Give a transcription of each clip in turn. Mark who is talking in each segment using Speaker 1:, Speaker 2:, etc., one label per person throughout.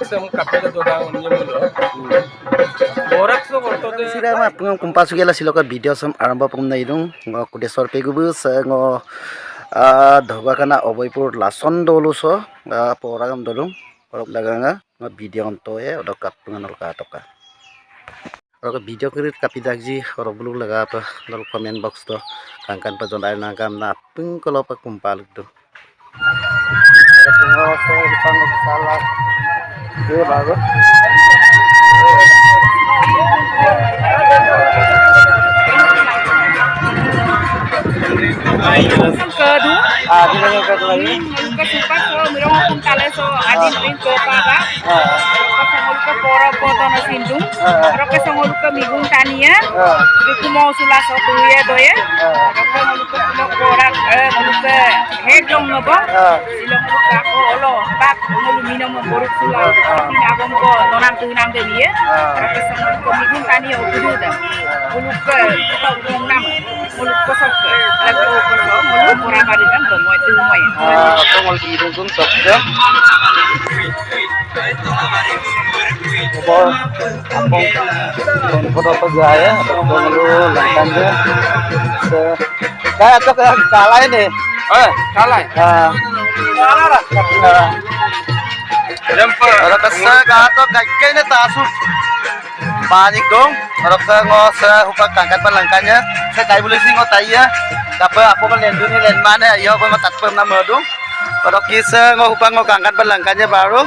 Speaker 1: sem kapega toda onye mulo. Borak so korto de.
Speaker 2: Sira ma pung kumpa sugela siloka video sam aramba pum nai dung ngo kudesor pegubu sa ngo dhogwa kana oboipur lason dolu so poragam dolung orok laganga ngo video onto e odok kapungan olka toka. Orok video kirit kapidakji orok bulu laga apa dol comment box to kangkan pajon air nangkam na pung kalau pa kumpal itu. Ngo so hipang salah. Yo bagus.
Speaker 3: Kadu,
Speaker 2: Di mana kadu lagi?
Speaker 3: ke suka so mirong akong tale so adi noin ko paga. Ro sangol ka pora poto na sindung. Ro ka sangol ka migung tania. Itu mau sula so tuye doye. Ro ka ngol ka pora ngol ka hedong no ba. Silong ka ko olo bak ngol minam mo borok sula. Tin agom ko tonam tunam de biye. Ro ka sangol ka migung tania udu da. Uluk ka tong nam. Uluk ko sok. Lagu ko so ngol pora barikan do mo itu mo.
Speaker 2: Atau mau hidung pun sabda. Apa foto apa gaya? Atau lu langkan dia? Kayak tuh kalah ini.
Speaker 1: Kalah.
Speaker 2: Kalah lah.
Speaker 1: Jumper.
Speaker 2: Orang kesa kato kayak ini tasus. Panik dong. Orang ke ngosa hupak kangkat pelangkannya. Saya kayak boleh sih ngotaya. Tapi apa melendung ini len mana? Ya apa matat pernah dong. Kalau kisah ngopang ngokangkat belangkannya baru,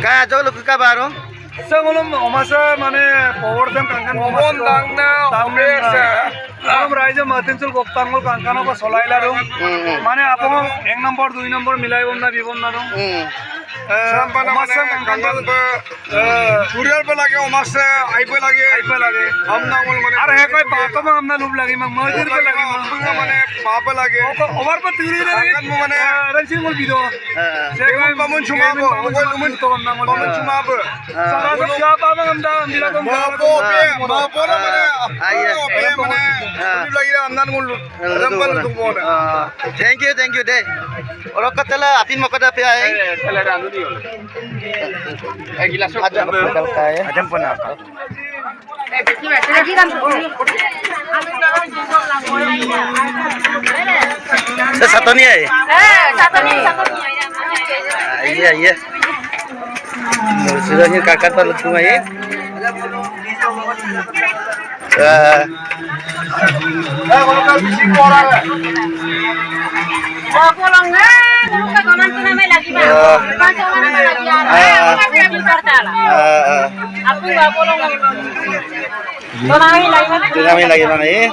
Speaker 2: kayak jauh lebih baru.
Speaker 4: Sebelum omasa mana power them kangkan
Speaker 1: Momon dangna omesa.
Speaker 4: Kamu raja matin sul goptangol kangkan apa solai lah dong. Mana apa mau yang nomor 2 nomor milai bomna bibom na dong.
Speaker 1: Sampai omasa kangkan be kurial pe lage omasa ai pe lage. Amna mol mane.
Speaker 4: अरे है कोई बातों में हमने लूप लगी मग मजदूर पे लगी
Speaker 1: bunga mane paapa lage.
Speaker 4: Over पर तीरी रे
Speaker 1: Kangkan mo mane.
Speaker 4: रंसी मोल बिदो
Speaker 1: Saya pamun cuma bo. Ngol umun
Speaker 4: तो हमना मोल
Speaker 1: pamun cuma bo.
Speaker 4: सारा सब क्या पावा हमदा मिला तो
Speaker 1: Mapo na mane. Ope mane. Kuri lagi na amnan ngol. Rampal tu mo na.
Speaker 2: Thank you deh. Orang kata apin mau kada pe ay.
Speaker 1: Teler anu di ol. Gila sok.
Speaker 2: Ada bekal kaya.
Speaker 1: Ada pun apa?
Speaker 2: Satu nih ay.
Speaker 3: Satu nih.
Speaker 2: Iya. Sudahnya kakak talut sungai.
Speaker 1: Kalau kau bising orang.
Speaker 3: Pulang na, ka konan ko na may lagi ba? Paso man na lagi ara. Kasi importa la. Aku ba pulang na. Tonami lagi ba?
Speaker 2: Kami lagi mana ini?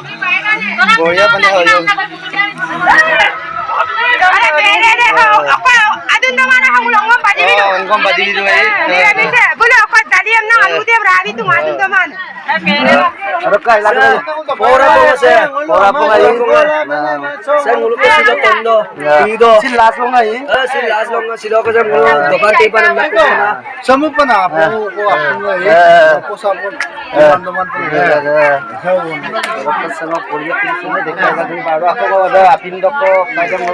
Speaker 2: Boya pa niya yung.
Speaker 3: Are pere ho. Ako adun na mana hawlong mo padi dito.
Speaker 2: Oh, ngom padi dito ay.
Speaker 3: Mira bisa. Bulo ako taliam na alu de bravi tu madun to man.
Speaker 2: Ano kay lagi? Pora po siya. Pora po ngayon. Saya ngulu ko sila tondo. Tido. Silas lo ngayon. Silas lo nga sila ko sa ngulu. Dobante pa ng nakita na.
Speaker 4: समूह बना आपको को आपको ये को सब मंदमन
Speaker 2: sama kuliah di sini dekat lagi baru aku ada apin doko kadang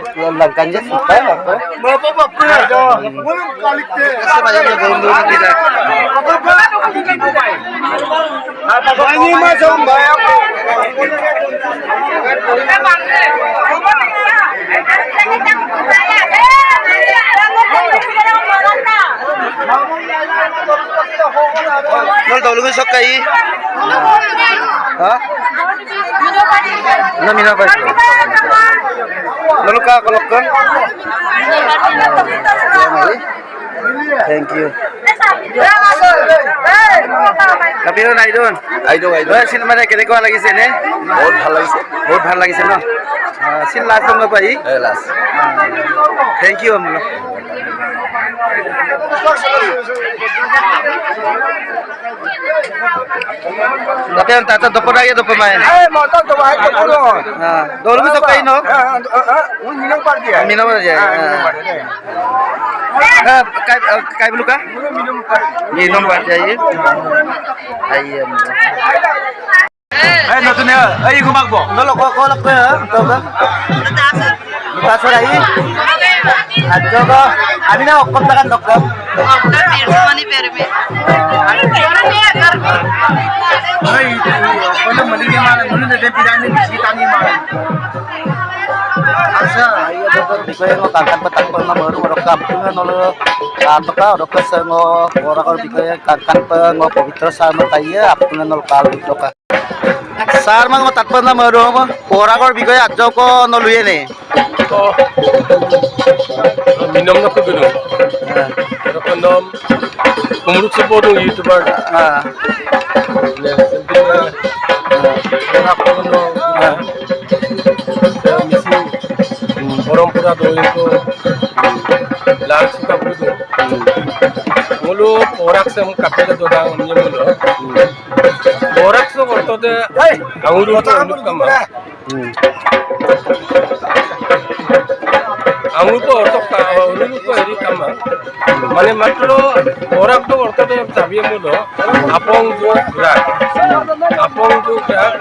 Speaker 2: langkanya supaya aku
Speaker 4: बापा aja वो कालिक के
Speaker 2: sebanyak gondol tidak
Speaker 4: ini macam bayar
Speaker 2: nol tolong sok kai hah na apa lalu kak kalau kan thank you kapiro na idon sin mane kede ko lagi sene बहुत ভাল লাগিছে ন sin last dong pai last thank you amlo tapi ang tata dopo na dopo main
Speaker 4: mau tahu tuh baik ke pulau
Speaker 2: dolu mi sokai no
Speaker 4: वो minum par dia
Speaker 2: minum aja kai bulu ka minum par dia ayam
Speaker 4: notun ya ay gumakbo
Speaker 2: nolo ko lak ko ha to ba Taso rai adjo ko Abi na okon na kan dokter.
Speaker 4: Ay, ano maligyan man ano na din pinanin bisita ni man.
Speaker 2: Asa iya dokter di koy ngo kangkan petang pang na baru rokap tungan nolo ka dokter sa ngo ora ko di koy kangkan pang ngo pavitra sama tayya aptungan nol kal doka. Sar mang ngo tatpan na baru mo ora ko di koy ajo ko no luye ne.
Speaker 5: Oh, minum nak kudu. Ada kondom. Menurut sepotong YouTuber.
Speaker 2: Ah.
Speaker 5: Kena kondom. Misi orang pura do itu lalu suka kudu. Mulu orang sem kapel do dang ni mulu. Orang sem orto de. Anguru to unduk kama. Anguru to orto ka unduk ko eri kama. Mane matlo orang to orto de sabi mulu. Apong jo gerak. Apong jo gerak.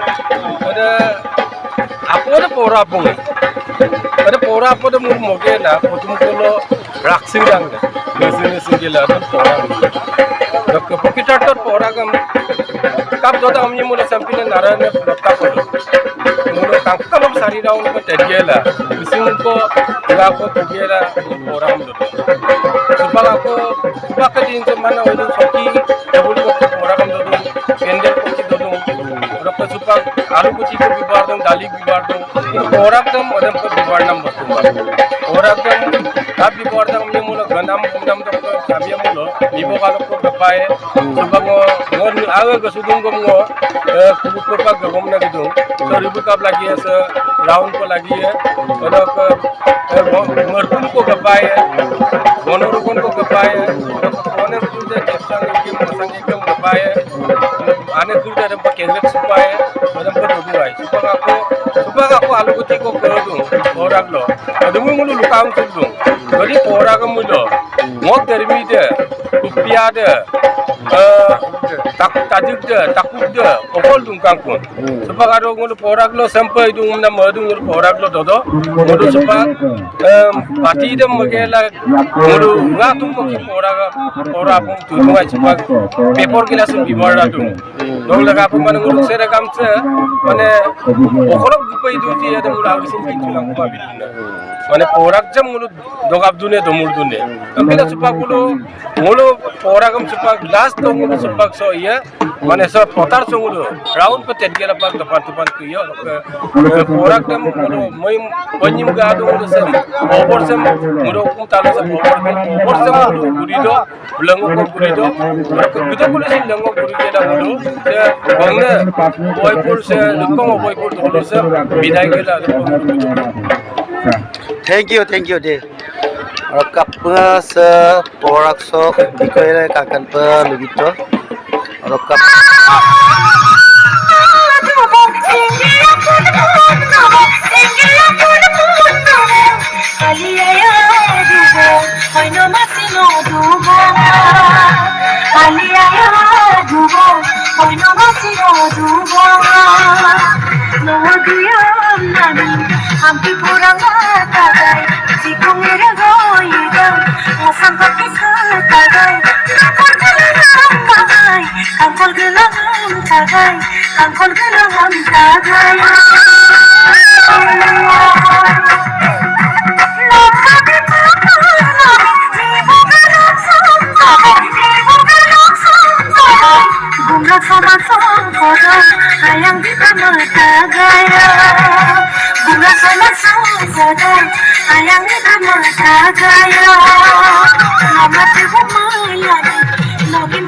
Speaker 5: Ada pora apong. Ada pora apa de mur moge na potum kolo raksing dang de. Mesin gila to pora. Dok pokitar to pora gam. Kap do ta amni mulu sampile narane lokta ko. Mulu tangkam sari raun ko tediela. Mesin ko ga ko tediela pora mulu. Subaka din se mana odu soki double ko pora gam do. Kendel ko ki do. Rokka supak alu ko chiko bibar dum dali bibar dum. Pora dum odam ko bibar nam bostu. Pora dum kap bibar dum ni mulu ganam dum sabiya mulu ibo kalo ko bapae subak ngor aga ko sudung ko ngo kubu ko pag gom na gidung so ribu kap lagi se round ko lagi odo ko ngorpun ko bapae monorukon ko bapae onem ko de kepsang ke mosang ke bapae ane kurda dam pa kendek supae odam ko duai subak ako alu ko tiko ko dung orak lo odum mulu lukam tudung jadi orak mulo ngok dermi de kupiya de takut tajuk de takut de okol dung kangkun subak aro ngulu orak lo sampai dung na madu ngulu orak lo dodo ngulu subak pati de magela ngulu ngatung ko ki orak pun tudung ai subak paper gilasun bibar dung dong laga pun mana ngulu sera kamse mane okolok gupai du ji ada ngulu awisin kintulang ko abiduna mane orak jam ngulu dogab dune domur dune ambila subak ngulu orak am subak last to ngulu subak so iya mane so potar so ngulu round pe tet gela pak depan ku yo orak dam ngulu moi ponyim ga do ngulu se obor sem ngulu kum talo se obor sem ngulu gurido lengo ko gurido ko gudo ngulu sin lengo guri gela ngulu se bongne boypur se lukong boypur do se bidai gela
Speaker 2: Thank you deh. Rokap se porak so dikoy kakan pe lebito. Rokap
Speaker 6: Hampir kurang matagai, jika meragoi dan asam pakai setagai, kangkol gelang tagai. Bunga sama songkodong, ayang kita matagaya. Bunga sama songkodong, ayang kita matagaya. Nama tiba malam, nogin